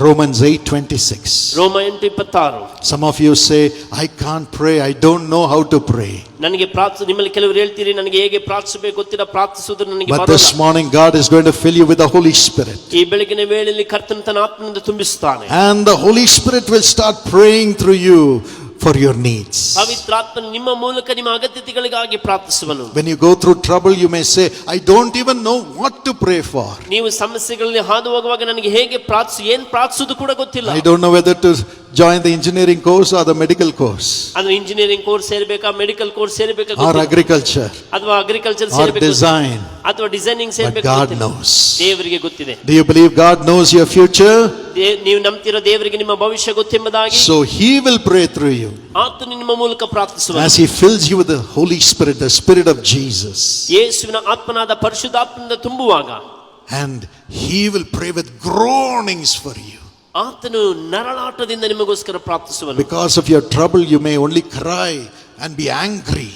Romans 8:26. ರೋಮ 8:26. Some of you say, I can't pray, I don't know how to pray. ನನಗೆ ನಿಮ್ಮಲ್ಲಿ ಕೆಲವರು ಹೇಳ್ತೀರಿ, ನನಗೆ ಹೇಗೆ ಪ್ರಾರ್ಥಿಸಬೇಕು ಗೊತ್ತಿಲ್ಲ, ಪ್ರಾರ್ಥಿಸುವುದು ನನಗೆ But ಬರೋಲ್ಲ. this morning God is going to fill you with the Holy Spirit. ಈ ಬೆಳಗಿನ ವೇಳೆಯಲ್ಲಿ ಕರ್ತನು ತನ್ನ ಆತ್ಮನಿಂದ ತುಂಬಿಸುತ್ತಾನೆ. And the Holy Spirit will start praying through you for your needs. ಪವಿತ್ರಾತ್ಮನು ನಿಮ್ಮ ಮೂಲಕ ನಿಮ್ಮ ಅಗತ್ಯತೆಗಳಿಗಾಗಿ ಪ್ರಾರ್ಥಿಸುವನು. When you go through trouble, you may say, I don't even know what to pray for. ನೀವು ಸಮಸ್ಯೆಗಳಲ್ಲಿ ಹಾದು ಹೋಗುವಾಗ ನನಗೆ ಹೇಗೆ ಏನ್ ಪ್ರಾರ್ಥಿಸುವುದು ಕೂಡ ಗೊತ್ತಿಲ್ಲ. I don't know whether to join the engineering course or the medical course. ಅಂದ್ರೆ ಇಂಜಿನಿಯರಿಂಗ್ ಕೋರ್ಸ್ ಸೇರಬೇಕಾ, ಮೆಡಿಕಲ್ ಕೋರ್ಸ್ ಸೇರಬೇಕಾ, or agriculture, ಅಥವಾ ಅಗ್ರಿಕಲ್ಚರ್ or ಸೇರಬೇಕಾ, design, ಅಥವಾ ಡಿಸೈನಿಂಗ್ ಸೇರಬೇಕಾ. God knows. ದೇವರಿಗೆ ಗೊತ್ತಿದೆ. Do you believe God knows your future? ನೀವು ನಂಬ್ತಿರೋ ದೇವರಿಗೆ ನಿಮ್ಮ ಭವಿಷ್ಯ ಗೊತ್ತೆಂಬುದಾಗಿ. So he will pray through you. ಆತನು ನಿಮ್ಮ ಮೂಲಕ ಪ್ರಾರ್ಥಿಸುವನು. As he fills you with the Holy Spirit, the Spirit of Jesus. ಯೇಸುವಿನ ಆತ್ಮನಾದ ಪರಿಶುದ್ಧಾತ್ಮನಿಂದ ತುಂಬುವಾಗ. And he will pray with groanings for you. ಆತನು ನರಳಾಟದಿಂದ ನಿಮಗೋಸ್ಕರ ಪ್ರಾರ್ಥಿಸುವನು. Because of your trouble, you may only cry and be angry.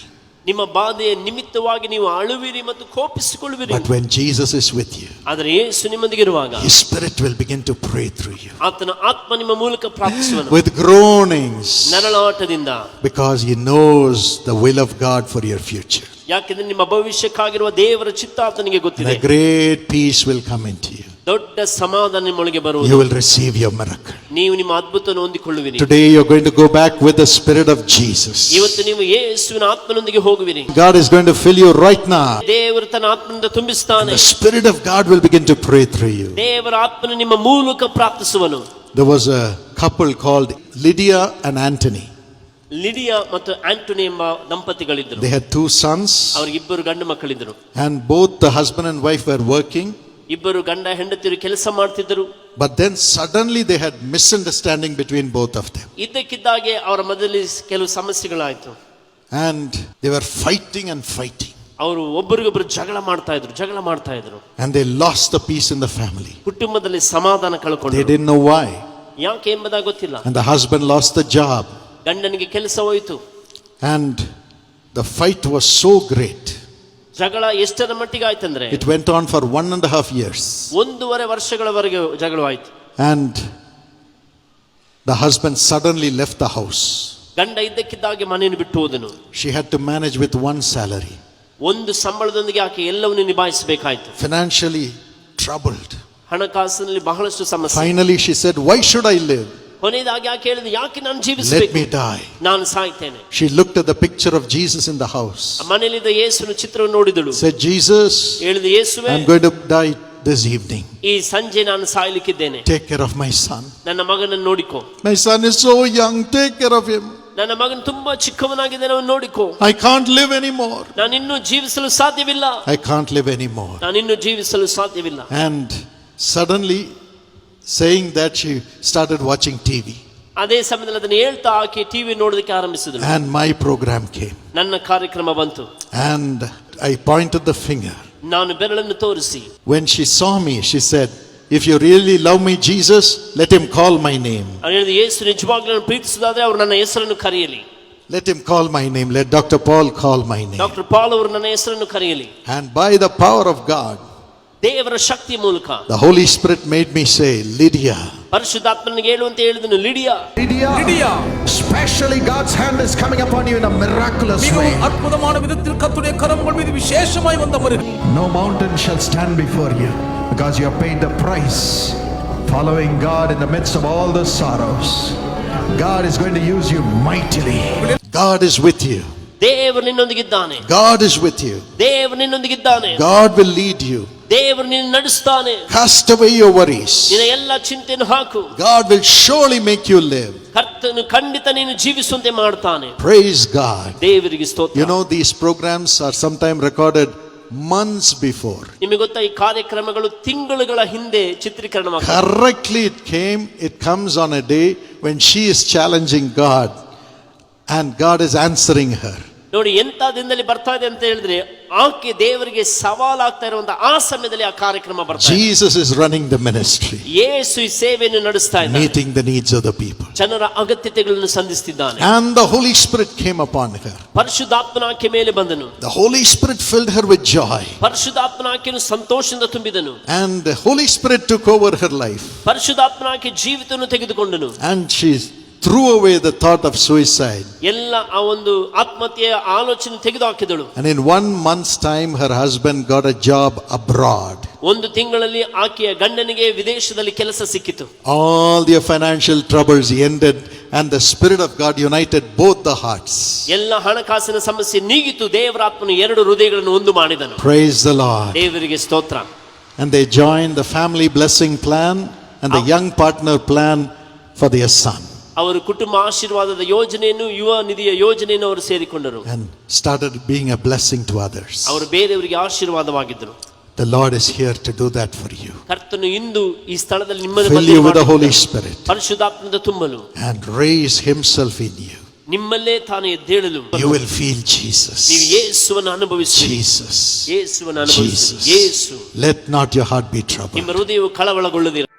ನಿಮ್ಮ ಬಾಧೆಯ ನಿಮಿತ್ತವಾಗಿ ನೀವು ಅಳುವಿರಿ ಮತ್ತು ಕೋಪಿಸಿಕೊಳ್ಳುವಿರಿ. But when Jesus is with you, ಆದರೆ ಯೇಸು ನಿಮ್ಮೊಂದಿಗೆ ಇರುವಾಗ, his Spirit will begin to pray through you. ಆತನ ಆತ್ಮ ನಿಮ್ಮ ಮೂಲಕ ಪ್ರಾರ್ಥಿಸುವನು. With groanings. ನರಳಾಟದಿಂದ. Because he knows the will of God for your future. ಯಾಕೆಂದ್ರೆ ನಿಮ್ಮ ಭವಿಷ್ಯಕ್ಕಾಗಿರುವ ದೇವರ ಚಿತ್ತ ಆತನಿಗೆ ಗೊತ್ತಿದೆ. And a great peace will come into you. ದೊಡ್ಡ ಸಮಾಧಾನ ನಿಮ್ಮೊಳಗೆ ಬರುವುದು. You will receive your miracle. ನೀವು ನಿಮ್ಮ ಅದ್ಭುತವನ್ನು ಹೊಂದಿಕೊಳ್ಳುವಿರಿ. Today you are going to go back with the Spirit of Jesus. ಇವತ್ತು ನೀವು ಯೇಸುವಿನ ಆತ್ಮನೊಂದಿಗೆ ಹೋಗುವಿರಿ. God is going to fill you right now. ದೇವರು ತನ್ನ ಆತ್ಮನಿಂದ ತುಂಬಿಸುತ್ತಾನೆ. The Spirit of God will begin to pray through you. ದೇವರ ಆತ್ಮನು ನಿಮ್ಮ ಮೂಲಕ ಪ್ರಾರ್ಥಿಸುವನು. There was a couple called Lydia and Anthony. Lydia ಮತ್ತು ಆಂಟೋನಿ ಎಂಬ ದಂಪತಿಗಳಿದ್ದರು. They had 2 sons. ಅವರಿಗೆ 2 ಗಂಡು ಮಕ್ಕಳಿದ್ದರು. And both the husband and wife were working. ಇಬ್ಬರು ಗಂಡ ಹೆಂಡತಿಯರು ಕೆಲಸ ಮಾಡ್ತಿದ್ದರು. But then suddenly they had misunderstanding between both of them. ಇದ್ದಕ್ಕಿದ್ದಾಗೆ ಅವರ ಮಧ್ಯದಲ್ಲಿ ಕೆಲವು ಸಮಸ್ಯೆಗಳಾಯಿತು. And they were fighting and fighting. ಅವರು ಒಬ್ಬರಿಗೊಬ್ಬರು ಜಗಳ ಮಾಡ್ತಾ ಇದ್ರು. And they lost the peace in the family. ಕುಟುಂಬದಲ್ಲಿ ಸಮಾಧಾನ ಕಳ್ಕೊಂಡ್ರು. They didn't know why. ಯಾಕೆ ಎಂಬುದಾಗಿ ಗೊತ್ತಿಲ್ಲ. And the husband lost the job. ಗಂಡನಿಗೆ ಕೆಲಸ ಹೋಯಿತು. And the fight was so great. ಜಗಳ ಎಷ್ಟರ ಮಟ್ಟಿಗೆ ಆಯ್ತಂದ್ರೆ, it went on for 1.5 years. 1.5 ವರ್ಷಗಳವರೆಗೆ ಜಗಳವಾಯಿತು. And the husband suddenly left the house. ಗಂಡ ಇದ್ದಕ್ಕಿದ್ದಾಗೆ ಮನೆಯನ್ನು ಬಿಟ್ಟು ಹೋದನು. She had to manage with 1 salary. ಒಂದು ಸಂಬಳದೊಂದಿಗೆ ಆಕೆ ಎಲ್ಲವನ್ನೂ ನಿಭಾಯಿಸಬೇಕಾಯಿತು. Financially troubled. ಹಣಕಾಸಿನಲ್ಲಿ ಬಹಳಷ್ಟು ಸಮಸ್ಯೆ. Finally she said, why should I live? ಕೊನೆಯದಾಗಿ ಆಕೆ ಹೇಳಿದ, ಯಾಕೆ ನಾನು ಜೀವಿಸಬೇಕು? Let me die. ನಾನು ಸಾಯ್ತೇನೆ. She looked at the picture of Jesus in the house. ಮನೆಯಲ್ಲಿದ್ದ ಯೇಸುವಿನ ಚಿತ್ರವನ್ನು ನೋಡಿದಳು. Said, Jesus, ಹೇಳಿದ, ಯೇಸುವೇ, I'm going to die this evening. ಈ ಸಂಜೆ ನಾನು ಸಾಯಲಿಕ್ಕಿದ್ದೇನೆ. Take care of my son. ನನ್ನ ಮಗನನ್ನು ನೋಡಿಕೋ. My son is so young, take care of him. ನನ್ನ ಮಗನು ತುಂಬಾ ಚಿಕ್ಕವನಾಗಿದ್ದಾನೆ, ಅವನು ನೋಡಿಕೋ. I can't live anymore. ನಾನು ಇನ್ನೂ ಜೀವಿಸಲು ಸಾಧ್ಯವಿಲ್ಲ. I can't live anymore. ನಾನು ಇನ್ನೂ ಜೀವಿಸಲು ಸಾಧ್ಯವಿಲ್ಲ. And suddenly saying that, she started watching TV. ಅದೇ ಸಮಯದಲ್ಲಿ ಅದನ್ನು ಹೇಳ್ತಾ ಆಕೆ ಟಿವಿ ನೋಡೋದಕ್ಕೆ ಆರಂಭಿಸಿದಳು. And my program came. ನನ್ನ ಕಾರ್ಯಕ್ರಮ ಬಂತು. And I pointed the finger. ನಾನು ಬೆರಳನ್ನು ತೋರಿಸಿ, when she saw me, she said, if you really love me, Jesus, let him call my name. ಅವನು ಹೇಳಿದ, ಯೇಸು ನಿಜವಾಗ್ಲೂ ನನ್ನ ಪ್ರೀತಿಸುವುದಾದ್ರೆ ಅವರು ನನ್ನ ಹೆಸರನ್ನು ಕರೆಯಲಿ. Let him call my name. Let Dr. Paul call my name. Doctor Paul ಅವರು ನನ್ನ ಹೆಸರನ್ನು ಕರೆಯಲಿ. And by the power of God, ದೇವರ ಶಕ್ತಿ ಮೂಲಕ, the Holy Spirit made me say, Lydia. ಪರಿಶುದ್ಧಾತ್ಮನಿಗೆ ಹೇಳುವಂತೆ ಹೇಳಿದನು, Lydia, especially God's hand is coming upon you in a miraculous way. ಅದ್ಭುತವಾದ ವಿಧದಲ್ಲಿ ಕರ್ತುವಿನ ಕರಗಳು ಮೀದು ವಿಶೇಷವಾಗಿ ಬಂದವರು. No mountain shall stand before you, because you have paid the price following God in the midst of all the sorrows. God is going to use you mightily. God is with you. ದೇವರು ನಿನ್ನೊಂದಿಗಿದ್ದಾನೆ. God is with you. ದೇವರು ನಿನ್ನೊಂದಿಗಿದ್ದಾನೆ. God will lead you. ದೇವರು ನಿನ್ನ ನಡೆಸುತ್ತಾನೆ. Cast away your worries. ನಿನ್ನ ಎಲ್ಲ ಚಿಂತೆಯನ್ನು ಹಾಕು. God will surely make you live. ಕರ್ತನು ಖಂಡಿತ ನೀನು ಜೀವಿಸುವಂತೆ ಮಾಡ್ತಾನೆ. Praise God. ದೇವರಿಗೆ ಸ್ತೋತ್ರ. You know, these programs are sometimes recorded months before. ನಿಮಗೆ ಗೊತ್ತಾ, ಈ ಕಾರ್ಯಕ್ರಮಗಳು ತಿಂಗಳುಗಳ ಹಿಂದೆ ಚಿತ್ರೀಕರಣವಾಗುತ್ತವೆ. Correctly it comes on a day when she is challenging God and God is answering her. ನೋಡಿ, ಎಂತ ದಿನದಲ್ಲಿ ಬರ್ತಾ ಇದೆ ಅಂತ ಹೇಳಿದ್ರೆ, ಆಕೆ ದೇವರಿಗೆ ಸವಾಲಾಗ್ತಾ ಇರುವಂತಹ ಆ ಸಮಯದಲ್ಲಿ ಆ ಕಾರ್ಯಕ್ರಮ ಬರ್ತಾ ಇದೆ. Jesus is running the ministry, ಯೇಸು ಈ ಸೇವೆಯನ್ನು ನಡೆಸ್ತಾ ಇದ್ದಾನೆ, meeting the needs of the people. ಜನರ ಅಗತ್ಯತೆಗಳನ್ನು ಸಂಧಿಸುತ್ತಿದ್ದಾನೆ. And the Holy Spirit came upon her. ಪರಿಶುದ್ಧಾತ್ಮನ ಆಕೆ ಮೇಲೆ ಬಂದನು. The Holy Spirit filled her with joy. ಪರಿಶುದ್ಧಾತ್ಮನ ಆಕೆಯನ್ನು ಸಂತೋಷದಿಂದ ತುಂಬಿದನು. And the Holy Spirit took over her life. ಪರಿಶುದ್ಧಾತ್ಮನ ಆಕೆ ಜೀವಿತವನ್ನು ತೆಗೆದುಕೊಂಡನು. And she threw away the thought of suicide. ಎಲ್ಲ ಆ ಒಂದು ಆತ್ಮಹತ್ಯೆಯ ಆಲೋಚನೆ ತೆಗೆದು ಹಾಕಿದಳು. And in 1 month's time, her husband got a job abroad. ಒಂದು ತಿಂಗಳಲ್ಲಿ ಆಕೆಯ ಗಂಡನಿಗೆ ವಿದೇಶದಲ್ಲಿ ಕೆಲಸ ಸಿಕ್ಕಿತು. All their financial troubles ended, and the Spirit of God united both the hearts. ಎಲ್ಲ ಹಣಕಾಸಿನ ಸಮಸ್ಯೆ ನೀಗಿತು. ದೇವರ ಆತ್ಮನು ಎರಡು ಹೃದಯಗಳನ್ನು ಒಂದು ಮಾಡಿದನು. Praise the Lord. ದೇವರಿಗೆ ಸ್ತೋತ್ರ. And they joined the family blessing plan and the young partner plan for their son. ಅವರು ಕುಟುಂಬ ಆಶೀರ್ವಾದದ ಯೋಜನೆಯನ್ನು, ಯುವ ನಿಧಿಯ ಯೋಜನೆಯನ್ನು ಅವರು ಸೇರಿಕೊಂಡರು. And started being a blessing to others. ಅವರು ಬೇರೆಯವರಿಗೆ ಆಶೀರ್ವಾದವಾಗಿದ್ದರು. The Lord is here to do that for you. ಕರ್ತನು ಇಂದು ಈ ಸ್ಥಳದಲ್ಲಿ ನಿಮ್ಮನ್ನು Fill you with the Holy Spirit ಪರಿಶುದ್ಧಾತ್ಮದ ತುಂಬಲು and raise Himself in you. ನಿಮ್ಮಲ್ಲೇ ತಾನು ಎದ್ದೇಳಲು You will feel Jesus. ನೀವು ಯೇಸುವನ್ನು ಅನುಭವಿಸುತ್ತೀರಿ. Jesus. ಯೇಸುವನ್ನು ಅನುಭವಿಸುತ್ತೀರಿ. Jesus. Yesu. Let not your heart be troubled. ನಿಮ್ಮ ಹೃದಯವು ಕಳವಳಗೊಳ್ಳದಿರಲಿ.